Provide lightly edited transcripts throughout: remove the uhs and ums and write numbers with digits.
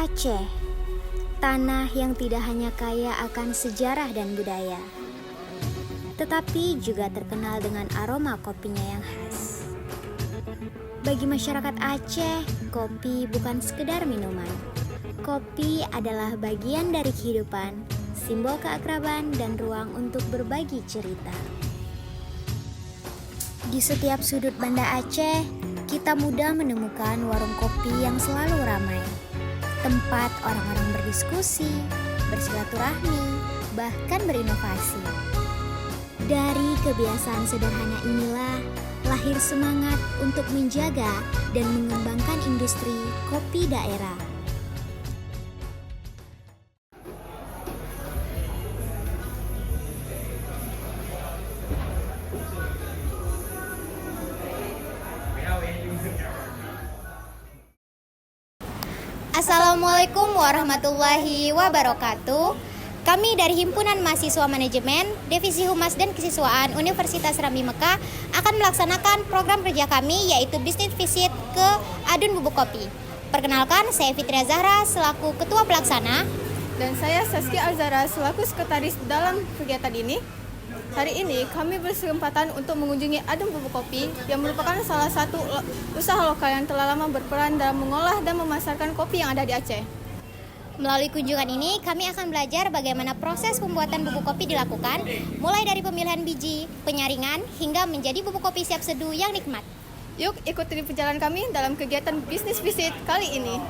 Aceh, tanah yang tidak hanya kaya akan sejarah dan budaya, tetapi juga terkenal dengan aroma kopinya yang khas. Bagi masyarakat Aceh, kopi bukan sekedar minuman. Kopi adalah bagian dari kehidupan, simbol keakraban dan ruang untuk berbagi cerita. Di setiap sudut Banda Aceh, kita mudah menemukan warung kopi yang selalu ramai. Tempat orang-orang berdiskusi, bersilaturahmi, bahkan berinovasi. Dari kebiasaan sederhana inilah lahir semangat untuk menjaga dan mengembangkan industri kopi daerah. Assalamualaikum warahmatullahi wabarakatuh. Kami dari Himpunan Mahasiswa Manajemen, Divisi Humas dan Kesiswaan Universitas Ramli Mekah akan melaksanakan program kerja kami yaitu Business Visit ke Adun Bubuk Kopi. Perkenalkan, saya Fitria Zahra selaku Ketua Pelaksana. Dan saya Saskia Alzara selaku sekretaris dalam kegiatan ini. Hari ini kami berkesempatan untuk mengunjungi Adun Bubuk Kopi yang merupakan salah satu usaha lokal yang telah lama berperan dalam mengolah dan memasarkan kopi yang ada di Aceh. Melalui kunjungan ini, kami akan belajar bagaimana proses pembuatan bubuk kopi dilakukan, mulai dari pemilihan biji, penyaringan, hingga menjadi bubuk kopi siap seduh yang nikmat. Yuk ikuti perjalanan kami dalam kegiatan Business Visit kali ini.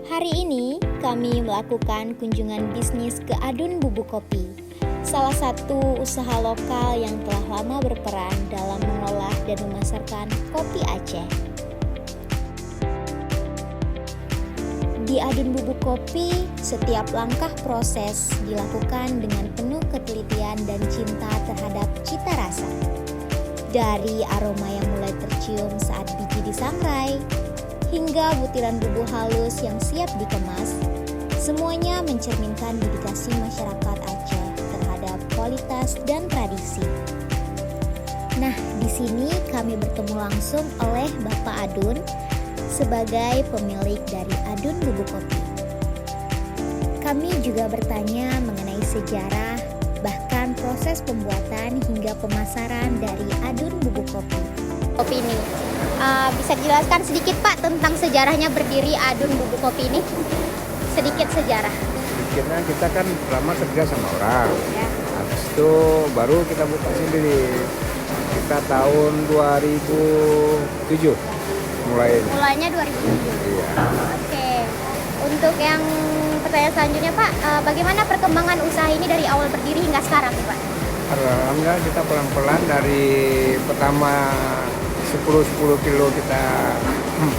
Hari ini kami melakukan kunjungan bisnis ke Adun Bubuk Kopi, salah satu usaha lokal yang telah lama berperan dalam mengolah dan memasarkan kopi Aceh. Di Adun Bubuk Kopi, setiap langkah proses dilakukan dengan penuh ketelitian dan cinta terhadap cita rasa. Dari aroma yang mulai tercium saat biji disangrai, hingga butiran bubuk halus yang siap dikemas, semuanya mencerminkan dedikasi masyarakat Aceh terhadap kualitas dan tradisi. Nah, di sini kami bertemu langsung oleh Bapak Adun sebagai pemilik dari Adun Bubuk Kopi. Kami juga bertanya mengenai sejarah, bahkan proses pembuatan hingga pemasaran dari Adun Bubuk Kopi. Kopi ini, bisa dijelaskan sedikit Pak tentang sejarahnya berdiri Adun Bubuk Kopi ini? Sedikit sejarah. Sedikitnya kita kan lama kerja sama orang, Ya. habis itu baru kita buka sendiri. Kita tahun 2007 Mulainya 2007. Iya. Oke. Untuk yang pertanyaan selanjutnya Pak, bagaimana perkembangan usaha ini dari awal berdiri hingga sekarang nih Pak? Alhamdulillah kita pelan-pelan dari pertama 10 kilo kita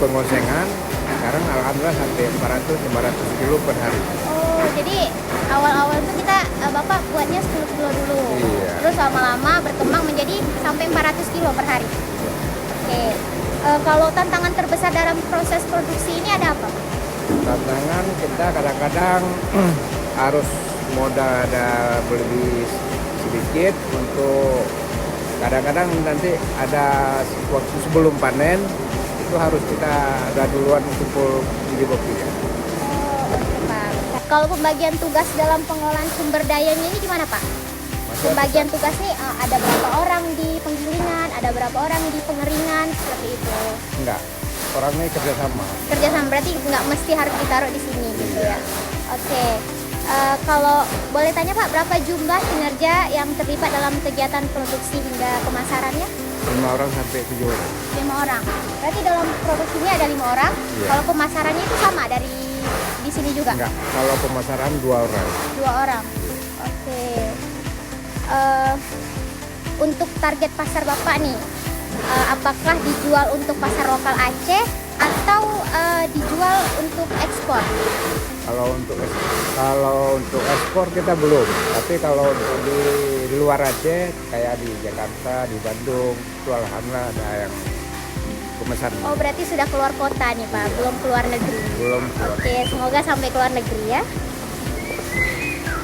pengosengan, sekarang alhamdulillah sampai 400 kilo per hari. Oh, jadi awal-awal itu kita Bapak buatnya 10 kilo dulu. Iya. Terus lama-lama berkembang menjadi sampai 400 kilo per hari. Oke. Kalau tantangan terbesar dalam proses produksi ini ada apa, Pak? Tantangan kita kadang-kadang harus modal ada lebih sedikit untuk kadang-kadang nanti ada waktu sebelum panen itu harus kita ada duluan kumpul biji kopinya. Oh, oke Pak. Kalau pembagian tugas dalam pengolahan sumber dayanya ini gimana Pak? Pembagian tugas nih ada berapa orang di penggilingan, ada berapa orang di pengeringan, seperti itu. Enggak, orangnya kerjasama. Kerjasama berarti nggak mesti harus ditaruh di sini gitu ya. Oke. Kalau boleh tanya Pak, berapa jumlah kinerja yang terlibat dalam kegiatan produksi hingga pemasarannya? 5 orang sampai 7 orang. 5 orang. Berarti dalam produksinya ada 5 orang. Iya. Kalau pemasarannya itu sama dari di sini juga? Enggak, kalau pemasaran 2 orang. 2 orang. Oke. Untuk target pasar Bapak nih, apakah dijual untuk pasar lokal Aceh atau dijual untuk ekspor? Kalau untuk ekspor kita belum, tapi kalau di luar Aceh kayak di Jakarta, di Bandung, itu alhamdulillah ada yang pemesan. Oh, berarti sudah keluar kota nih Pak, belum keluar negeri. Belum keluar. Oke, semoga sampai keluar negeri ya.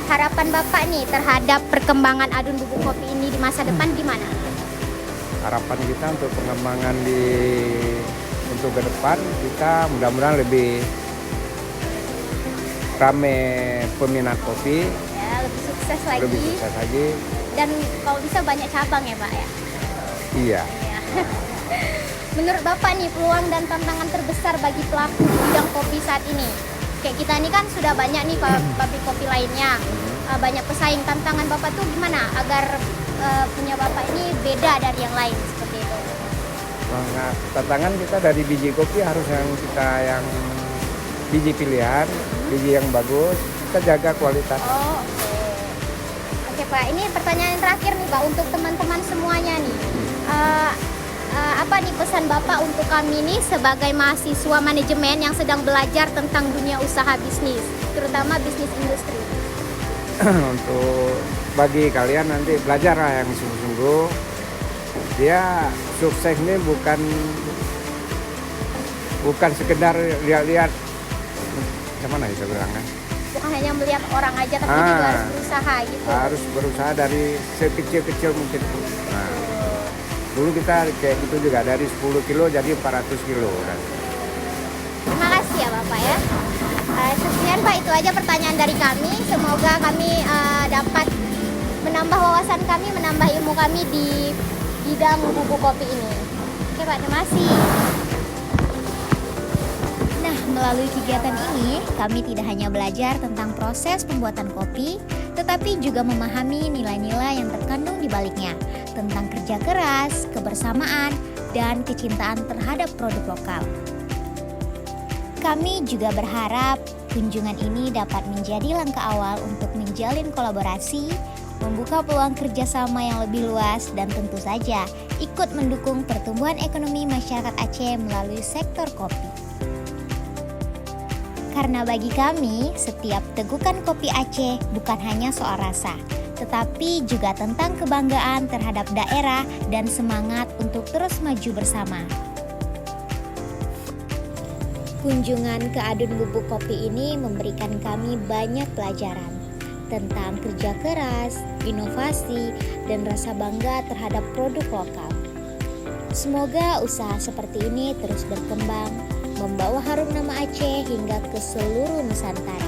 Harapan Bapak nih terhadap perkembangan Adun Bubuk Kopi ini di masa depan gimana? harapan kita untuk pengembangan untuk ke depan kita mudah-mudahan lebih rame peminat kopi, Ya, lebih sukses lagi. lebih sukses lagi. Dan kalau bisa banyak cabang ya Pak ya. Iya. Ya. Menurut Bapak nih peluang dan tantangan terbesar bagi pelaku di bidang kopi saat ini? Kayak kita ini kan sudah banyak nih pabrik kopi lainnya, banyak pesaing. Tantangan Bapak tuh gimana agar punya Bapak ini beda dari yang lain seperti itu? Nah, tantangan kita dari biji kopi harus yang biji pilihan, biji yang bagus, kita jaga kualitas. Oh, oke. Oke Pak, ini pertanyaan yang terakhir nih Pak untuk teman-teman semuanya nih. Apa nih pesan Bapak untuk kami nih sebagai mahasiswa manajemen yang sedang belajar tentang dunia usaha bisnis, terutama bisnis industri? Untuk bagi kalian nanti belajar lah yang sungguh-sungguh. Dia sukses ini bukan sekedar lihat-lihat, gimana ya bilangnya? Bukan hanya melihat orang aja, tapi juga harus berusaha gitu. Harus berusaha dari sekecil-kecil mungkin. Nah, dulu kita kayak gitu juga, dari 10 kilo jadi 400 kilo. Terima kasih ya Bapak ya. Sekian Pak, itu aja pertanyaan dari kami. Semoga kami dapat menambah wawasan kami, menambah ilmu kami di bidang bubuk kopi ini. Oke Pak, terima kasih. Nah, melalui kegiatan ini, kami tidak hanya belajar tentang proses pembuatan kopi, tetapi juga memahami nilai-nilai yang terkandung di baliknya, tentang kerja keras, kebersamaan, dan kecintaan terhadap produk lokal. Kami juga berharap kunjungan ini dapat menjadi langkah awal untuk menjalin kolaborasi, membuka peluang kerjasama yang lebih luas, dan tentu saja ikut mendukung pertumbuhan ekonomi masyarakat Aceh melalui sektor kopi. Karena bagi kami, setiap tegukan kopi Aceh bukan hanya soal rasa, tetapi juga tentang kebanggaan terhadap daerah dan semangat untuk terus maju bersama. Kunjungan ke Adun Bubuk Kopi ini memberikan kami banyak pelajaran tentang kerja keras, inovasi, dan rasa bangga terhadap produk lokal. Semoga usaha seperti ini terus berkembang, membawa harum nama Aceh hingga ke seluruh Nusantara.